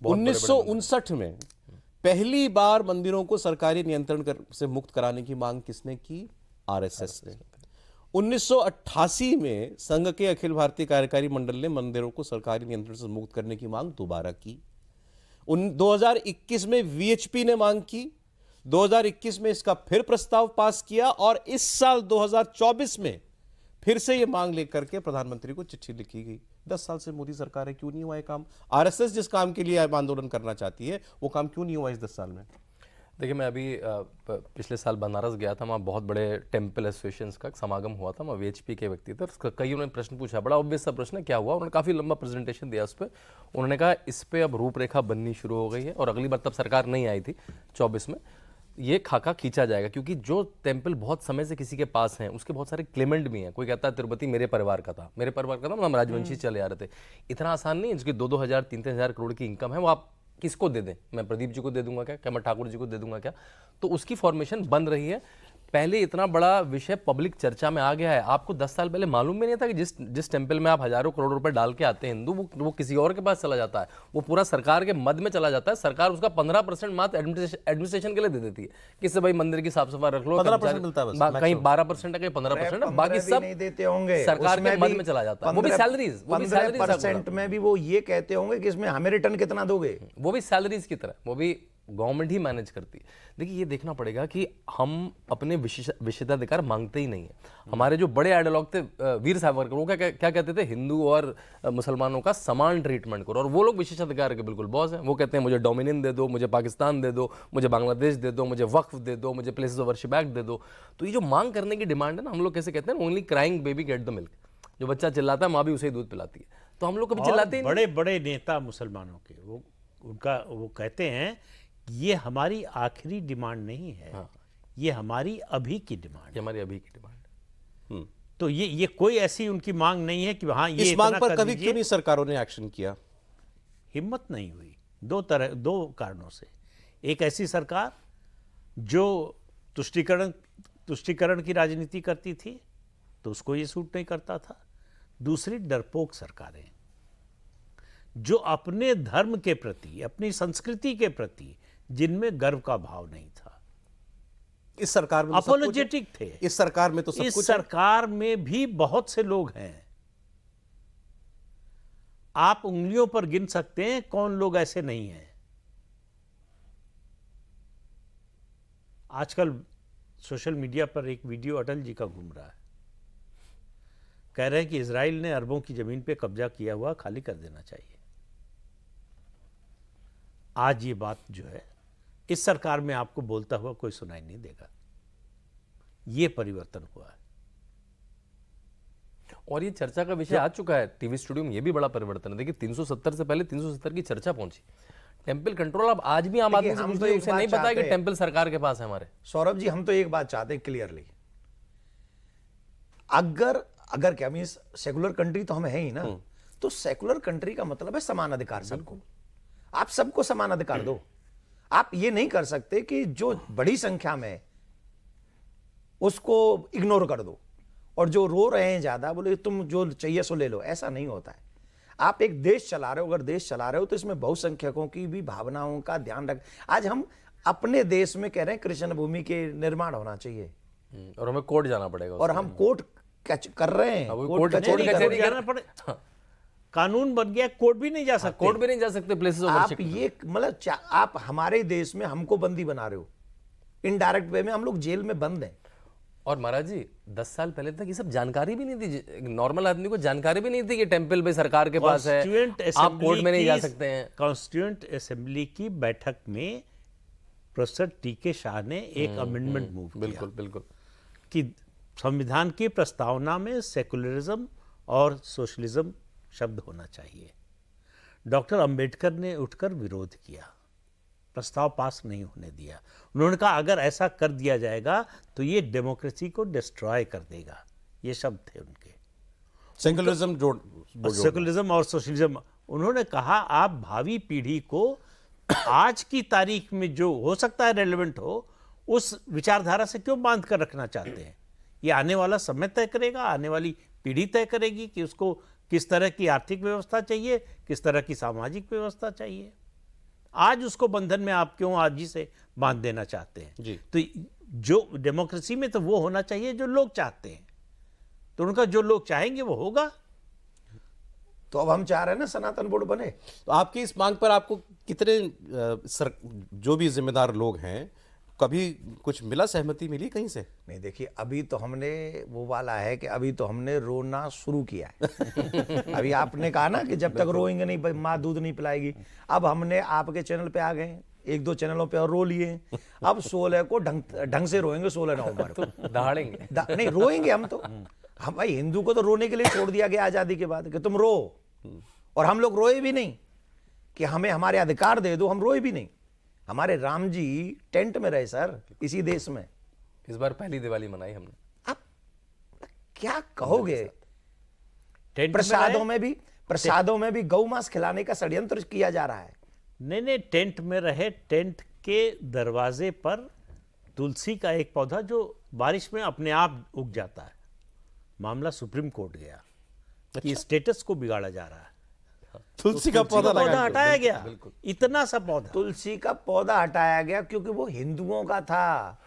1959 में पहली बार मंदिरों को सरकारी नियंत्रण से मुक्त कराने की मांग किसने की? आरएसएस ने। 1988 में संघ के अखिल भारतीय कार्यकारी मंडल ने मंदिरों को सरकारी नियंत्रण से मुक्त करने की मांग दोबारा की। 2021 में वीएचपी ने मांग की, 2021 में इसका फिर प्रस्ताव पास किया और इस साल 2024 में फिर से यह मांग लेकर के प्रधानमंत्री को चिट्ठी लिखी गई। 10 साल से मोदी सरकार है, क्यों नहीं हुआ ये काम? आरएसएस जिस काम के लिए आंदोलन करना चाहती है वो काम क्यों नहीं हुआ इस 10 साल में? देखिए, मैं अभी पिछले साल बनारस गया था, वहाँ बहुत बड़े टेम्पल एसोसिएशंस का समागम हुआ था, वहाँ वीएचपी के व्यक्ति थे। कई उन्होंने प्रश्न पूछा, बड़ा ऑब्वियस सा प्रश्न है, क्या हुआ? उन्होंने काफ़ी लंबा प्रेजेंटेशन दिया उस पर। उन्होंने कहा इस पर अब रूपरेखा बननी शुरू हो गई है और अगली बार तब सरकार नहीं आई थी 24 में, ये खाका खींचा जाएगा, क्योंकि जो टेम्पल बहुत समय से किसी के पास हैं उसके बहुत सारे क्लेमेंट भी हैं। कोई कहता है तिरुपति मेरे परिवार का था, मतलब हम राजवंशी चले आ रहे थे। इतना आसान नहीं है, जिसकी 2-2 हज़ार 3-3 हज़ार करोड़ की इनकम है, वो आप किसको दे दें? मैं प्रदीप जी को दे दूंगा क्या मैं ठाकुर जी को दे दूंगा क्या? तो उसकी फॉर्मेशन बन रही है। पहले इतना बड़ा विषय पब्लिक चर्चा में आ गया है। आपको 10 साल पहले मालूम भी नहीं था कि जिस टेम्पल में आप हजारों करोड़ रुपए डाल के आते हैं हिंदू, वो किसी और के पास चला जाता है, वो पूरा सरकार के मद में चला जाता है। सरकार उसका 15% मात्र एडमिनिस्ट्रेशन के लिए दे देती है, किससे भाई मंदिर की साफ सफाई रख लो, 15% मिलता है बस, कहीं 12% है, कहीं 15% है, बाकी सब नहीं देते होंगे, सरकार के मद में चला जाता है। वो भी सैलरीज, 15% में भी वो ये कहते होंगे कि इसमें हमें रिटर्न कितना दोगे, वो भी सैलरीज की तरह, वो भी गवर्नमेंट ही मैनेज करती है। देखिए, ये देखना पड़ेगा कि हम अपने विशेषाधिकार मांगते ही नहीं है। हमारे जो बड़े आइडियोलॉग थे, वीर सावरकर, वो क्या कहते थे? हिंदू और मुसलमानों का समान ट्रीटमेंट करो, और वो लोग विशेषाधिकार के बिल्कुल बॉस हैं। वो कहते हैं मुझे डोमिनियन दे दो, मुझे पाकिस्तान दे दो, मुझे बांग्लादेश दे दो, मुझे वक्फ दे दो, मुझे places of worship act they दो। तो ये जो मांग करने की डिमांड है ना, हम लोग कैसे कहते हैं, only crying baby get the milk. जो बच्चा चिल्लाता है माँ भी उसे ही दूध पिलाती है। तो हम लोग कभी चिल्लाते हैं। बड़े बड़े नेता मुसलमानों के वो कहते हैं ये हमारी आखिरी डिमांड नहीं है, हाँ। ये हमारी अभी की डिमांड, हमारी अभी की डिमांड। तो ये कोई ऐसी उनकी मांग नहीं है कि हाँ ये इस मांग पर कभी क्यों नहीं सरकारों ने एक्शन किया? हिम्मत नहीं हुई, दो कारणों से। एक ऐसी सरकार जो तुष्टीकरण की राजनीति करती थी, तो उसको ये सूट नहीं करता था। दूसरी डरपोक सरकारें जो अपने धर्म के प्रति, अपनी संस्कृति के प्रति जिनमें गर्व का भाव नहीं था। इस सरकार में अपोलोजेटिक थे। इस सरकार में तो सब इस कुछ सरकार में भी बहुत से लोग हैं, आप उंगलियों पर गिन सकते हैं कौन लोग ऐसे नहीं हैं। आजकल सोशल मीडिया पर एक वीडियो अटल जी का घूम रहा है, कह रहे हैं कि इजराइल ने अरबों की जमीन पे कब्जा किया हुआ, खाली कर देना चाहिए। आज ये बात जो है इस सरकार में आपको बोलता हुआ कोई सुनाई नहीं देगा। ये परिवर्तन हुआ है और ये चर्चा का विषय आ चुका है टीवी स्टूडियो में। ये भी बड़ा परिवर्तन है। देखिए, 370 से पहले 370 की चर्चा पहुंची। टेम्पल कंट्रोल अब आज भी आम आदमी से पूछते हैं, उसे नहीं पता है कि टेम्पल सरकार के पास है हमारे। सौरभ जी, हम तो एक बात चाहते हैं क्लियरली, अगर क्या मींस सेकुलर कंट्री तो हम है ही ना, तो सेकुलर कंट्री का मतलब है समान अधिकार सबको। आप सबको समान अधिकार दो। आप ये नहीं कर सकते कि जो बड़ी संख्या में उसको इग्नोर कर दो और जो रो रहे हैं ज्यादा बोले तुम जो चाहिए सो ले लो। ऐसा नहीं होता है। आप एक देश चला रहे हो, अगर देश चला रहे हो तो इसमें बहुसंख्यकों की भी भावनाओं का ध्यान रख। आज हम अपने देश में कह रहे हैं कृष्ण भूमि के निर्माण होना चाहिए और हमें कोर्ट जाना पड़ेगा, और हम कोर्ट कर रहे हैं। कोर्ट कचहरी जाना पड़े, कानून बन गया, कोर्ट भी नहीं जा सकते। कोर्ट भी नहीं जा सकते प्लेसेस ऑफ वर्शिप। आप ये मतलब आप हमारे देश में हमको बंदी बना रहे हो, इनडायरेक्ट वे में हम लोग जेल में बंद हैं। और महाराज जी 10 साल पहले तक ये सब जानकारी भी नहीं थी, नॉर्मल आदमी को जानकारी भी नहीं थी कि टेम्पल पे सरकार के पास है, आप कोर्ट में नहीं जा सकते हैं। कॉन्स्टिट्यूएंट असेंबली की बैठक में प्रोफेसर टी.के. शाह ने एक अमेंडमेंट मूव किया, बिल्कुल बिल्कुल, कि संविधान की प्रस्तावना में सेकुलरिज्म और सोशलिज्म शब्द होना चाहिए। डॉक्टर अंबेडकर ने उठकर विरोध किया, प्रस्ताव पास नहीं होने दिया। उन्होंने कहा अगर ऐसा कर दिया जाएगा तो ये डेमोक्रेसी को डिस्ट्रॉय कर देगा। ये शब्द थे उनके, सेकुलरिज्म और सोशलिज्म। उन्होंने कहा आप भावी पीढ़ी को आज की तारीख में जो हो सकता है रेलेवेंट हो, उस विचारधारा से क्यों बांध कर रखना चाहते हैं? ये आने वाला समय तय करेगा, आने वाली पीढ़ी तय करेगी कि उसको किस तरह की आर्थिक व्यवस्था चाहिए, किस तरह की सामाजिक व्यवस्था चाहिए। आज उसको बंधन में आप क्यों आज ही से बांध देना चाहते हैं? जी। तो जो डेमोक्रेसी में तो वो होना चाहिए जो लोग चाहते हैं, तो उनका जो लोग चाहेंगे वो होगा। तो अब हम चाह रहे हैं ना सनातन बोर्ड बने। तो आपकी इस मांग पर आपको कितने जो भी जिम्मेदार लोग हैं, कभी कुछ मिला, सहमति मिली कहीं से? नहीं, देखिए अभी तो हमने वो वाला है कि अभी तो हमने रोना शुरू किया है। अभी आपने कहा ना कि जब तक रोएंगे नहीं माँ दूध नहीं पिलाएगी। अब हमने आपके चैनल पे आ गए, 1-2 चैनलों पे और रो लिए। अब 16 को ढंग से रोएंगे, 16 नवंबर को दहाड़ेंगे। नहीं रोएंगे हम तो। हम भाई हिंदू को तो रोने के लिए छोड़ दिया गया आजादी के बाद कि तुम रो, और हम लोग रोए भी नहीं कि हमें हमारे अधिकार दे दो, हम रोए भी नहीं। हमारे राम जी टेंट में रहे सर, इसी देश में। इस बार पहली दिवाली मनाई हमने। अब क्या कहोगे? टेंट में प्रसादों में भी गौ मांस खिलाने का षड्यंत्र किया जा रहा है। नहीं, टेंट में रहे। टेंट के दरवाजे पर तुलसी का एक पौधा जो बारिश में अपने आप उग जाता है। मामला सुप्रीम कोर्ट गया कि स्टेटस को बिगाड़ा जा रहा है। तुलसी का पौधा हटाया गया, इतना सा पौधा। तुलसी का पौधा हटाया गया क्योंकि वो हिंदुओं का था।